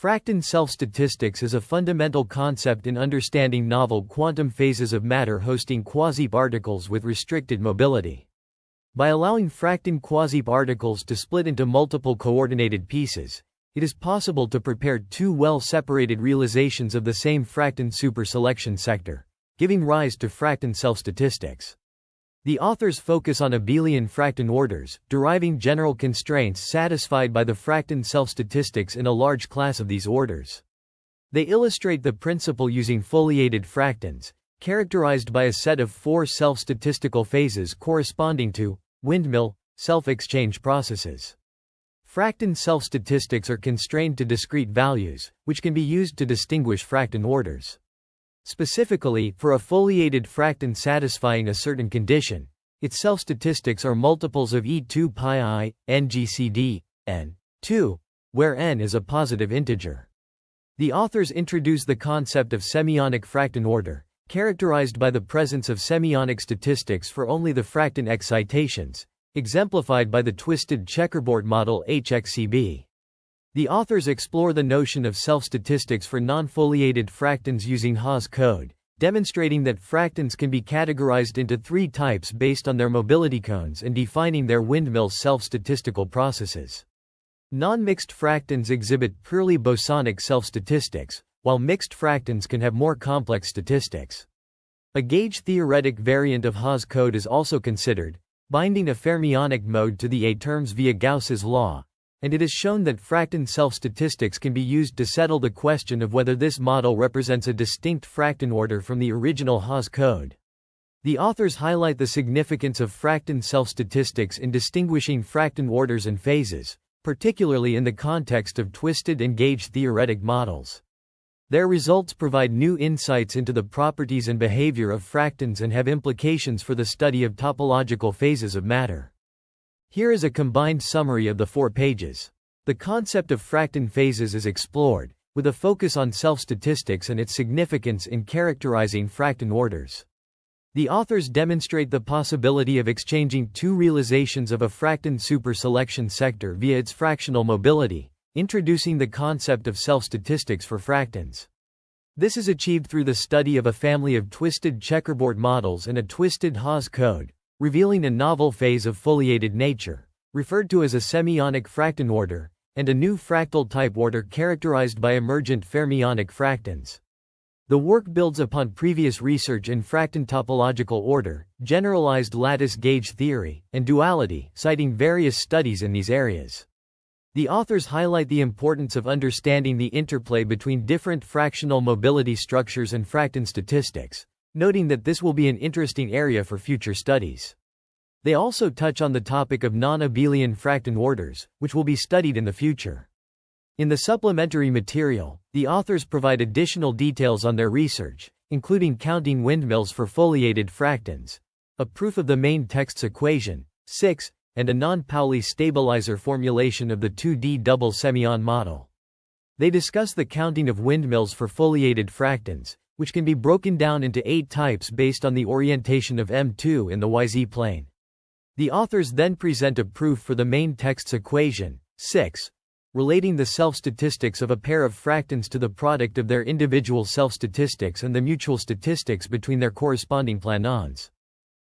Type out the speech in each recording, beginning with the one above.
Fracton self-statistics is a fundamental concept in understanding novel quantum phases of matter hosting quasiparticles with restricted mobility. By allowing fracton quasiparticles to split into multiple coordinated pieces, it is possible to prepare two well-separated realizations of the same fracton superselection sector, giving rise to fracton self-statistics. The authors focus on Abelian fracton orders, deriving general constraints satisfied by the fracton self-statistics in a large class of these orders. They illustrate the principle using foliated fractons, characterized by a set of four self-statistical phases corresponding to windmill self-exchange processes. Fracton self-statistics are constrained to discrete values, which can be used to distinguish fracton orders. Specifically, for a foliated fracton satisfying a certain condition, its self-statistics are multiples of E2 pi I, ngcd, n2, where n is a positive integer. The authors introduce the concept of semionic fracton order, characterized by the presence of semionic statistics for only the fracton excitations, exemplified by the twisted checkerboard model HXCB. The authors explore the notion of self-statistics for non-foliated fractons using Haah's code, demonstrating that fractons can be categorized into three types based on their mobility cones and defining their windmill self-statistical processes. Non-mixed fractons exhibit purely bosonic self-statistics, while mixed fractons can have more complex statistics. A gauge-theoretic variant of Haah's code is also considered, binding a fermionic mode to the A terms via Gauss's law, and it is shown that fracton self-statistics can be used to settle the question of whether this model represents a distinct fracton order from the original Haah's code. The authors highlight the significance of fracton self-statistics in distinguishing fracton orders and phases, particularly in the context of twisted and gauge-theoretic models. Their results provide new insights into the properties and behavior of fractons and have implications for the study of topological phases of matter. Here is a combined summary of the 4 pages. The concept of fracton phases is explored, with a focus on self-statistics and its significance in characterizing fracton orders. The authors demonstrate the possibility of exchanging two realizations of a fracton superselection sector via its fractional mobility, introducing the concept of self-statistics for fractons. This is achieved through the study of a family of twisted checkerboard models and a twisted Haah's code, revealing a novel phase of foliated nature, referred to as a semionic fracton order, and a new fractal type order characterized by emergent fermionic fractons. The work builds upon previous research in fracton topological order, generalized lattice gauge theory, and duality, citing various studies in these areas. The authors highlight the importance of understanding the interplay between different fractional mobility structures and fracton statistics, noting that this will be an interesting area for future studies. They also touch on the topic of non-Abelian fracton orders, which will be studied in the future. In the supplementary material, the authors provide additional details on their research, including counting windmills for foliated fractons, a proof of the main text's equation, 6, and a non-Pauli stabilizer formulation of the 2D double semion model. They discuss the counting of windmills for foliated fractons, which can be broken down into 8 types based on the orientation of M2 in the YZ plane. The authors then present a proof for the main text's equation, 6, relating the self-statistics of a pair of fractons to the product of their individual self-statistics and the mutual statistics between their corresponding planons.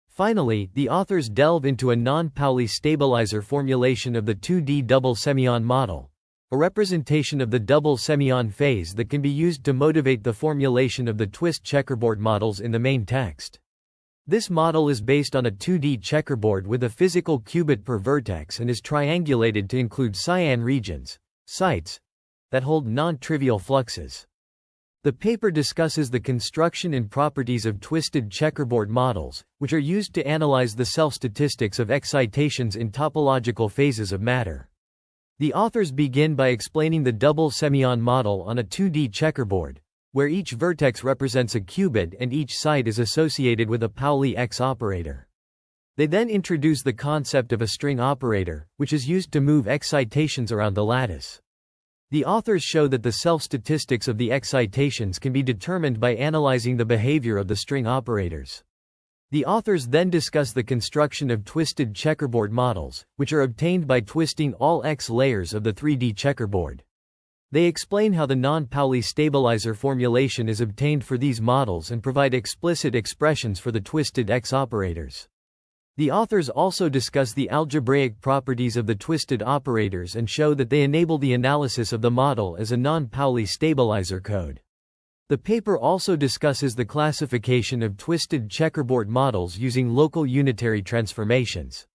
Finally, the authors delve into a non-Pauli stabilizer formulation of the 2D double semion model, a representation of the double semion phase that can be used to motivate the formulation of the twist checkerboard models in the main text. This model is based on a 2D checkerboard with a physical qubit per vertex and is triangulated to include cyan regions, sites, that hold non-trivial fluxes. The paper discusses the construction and properties of twisted checkerboard models, which are used to analyze the self-statistics of excitations in topological phases of matter. The authors begin by explaining the double semion model on a 2D checkerboard, where each vertex represents a qubit and each site is associated with a Pauli X operator. They then introduce the concept of a string operator, which is used to move excitations around the lattice. The authors show that the self-statistics of the excitations can be determined by analyzing the behavior of the string operators. The authors then discuss the construction of twisted checkerboard models, which are obtained by twisting all X layers of the 3D checkerboard. They explain how the non-Pauli stabilizer formulation is obtained for these models and provide explicit expressions for the twisted X operators. The authors also discuss the algebraic properties of the twisted operators and show that they enable the analysis of the model as a non-Pauli stabilizer code. The paper also discusses the classification of twisted checkerboard models using local unitary transformations.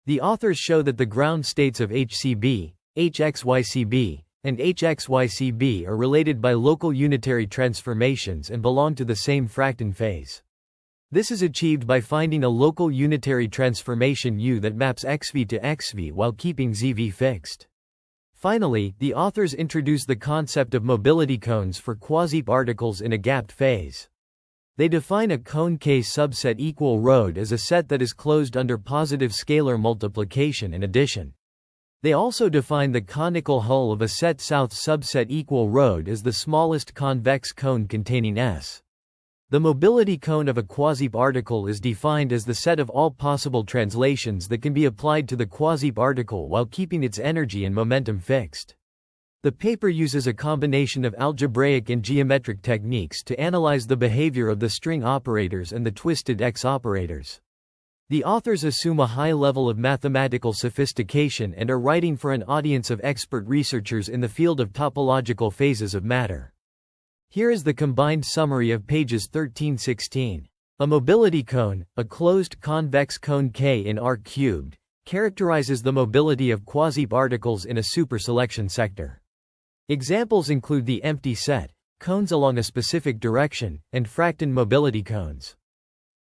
The authors show that the ground states of HCB, HXYCB, and HXYCB are related by local unitary transformations and belong to the same Fracton phase. This is achieved by finding a local unitary transformation U that maps XV to XV while keeping ZV fixed. Finally, the authors introduce the concept of mobility cones for quasiparticles in a gapped phase. They define a cone K subset equal ρ as a set that is closed under positive scalar multiplication and addition. They also define the conical hull of a set south subset equal ρ as the smallest convex cone containing S. The mobility cone of a quasiparticle is defined as the set of all possible translations that can be applied to the quasiparticle while keeping its energy and momentum fixed. The paper uses a combination of algebraic and geometric techniques to analyze the behavior of the string operators and the twisted X operators. The authors assume a high level of mathematical sophistication and are writing for an audience of expert researchers in the field of topological phases of matter. Here is the combined summary of pages 13–16. A mobility cone, a closed convex cone K in R³, characterizes the mobility of quasiparticles in a superselection sector. Examples include the empty set, cones along a specific direction, and Fracton mobility cones.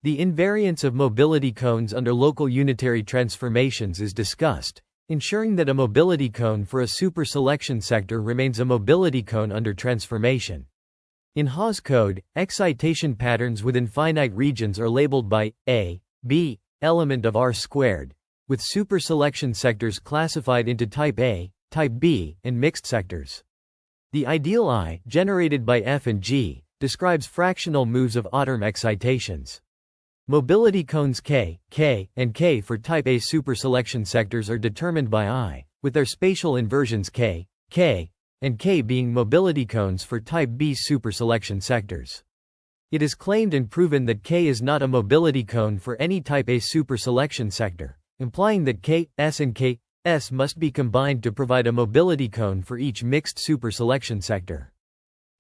The invariance of mobility cones under local unitary transformations is discussed, ensuring that a mobility cone for a superselection sector remains a mobility cone under transformation. In Haah's code, excitation patterns within finite regions are labeled by A, B, element of R², with superselection sectors classified into type A, type B, and mixed sectors. The ideal I, generated by F and G, describes fractional moves of Auterm excitations. Mobility cones K, K, and K for type A superselection sectors are determined by I, with their spatial inversions K, K, and K being mobility cones for type B superselection sectors. It is claimed and proven that K is not a mobility cone for any type A superselection sector, implying that K, S and K, S must be combined to provide a mobility cone for each mixed superselection sector.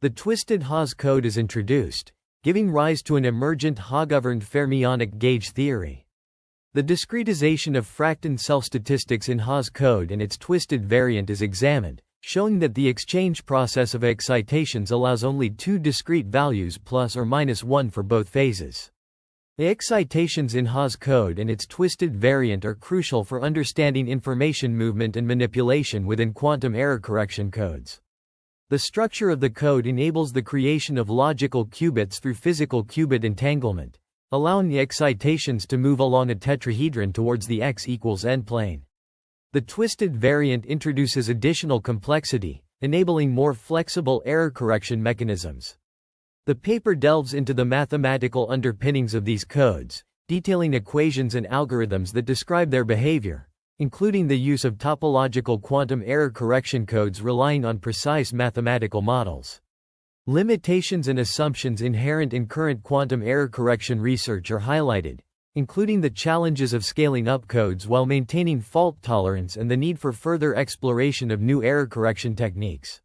The twisted Haah's code is introduced, giving rise to an emergent Haah-governed fermionic gauge theory. The discretization of Fracton self-statistics in Haah's code and its twisted variant is examined, showing that the exchange process of excitations allows only two discrete values plus or minus 1 for both phases. The excitations in Haah's code and its twisted variant are crucial for understanding information movement and manipulation within quantum error correction codes. The structure of the code enables the creation of logical qubits through physical qubit entanglement, allowing the excitations to move along a tetrahedron towards the x equals n plane. The twisted variant introduces additional complexity, enabling more flexible error correction mechanisms. The paper delves into the mathematical underpinnings of these codes, detailing equations and algorithms that describe their behavior, including the use of topological quantum error correction codes relying on precise mathematical models. Limitations and assumptions inherent in current quantum error correction research are highlighted, including the challenges of scaling up codes while maintaining fault tolerance and the need for further exploration of new error correction techniques.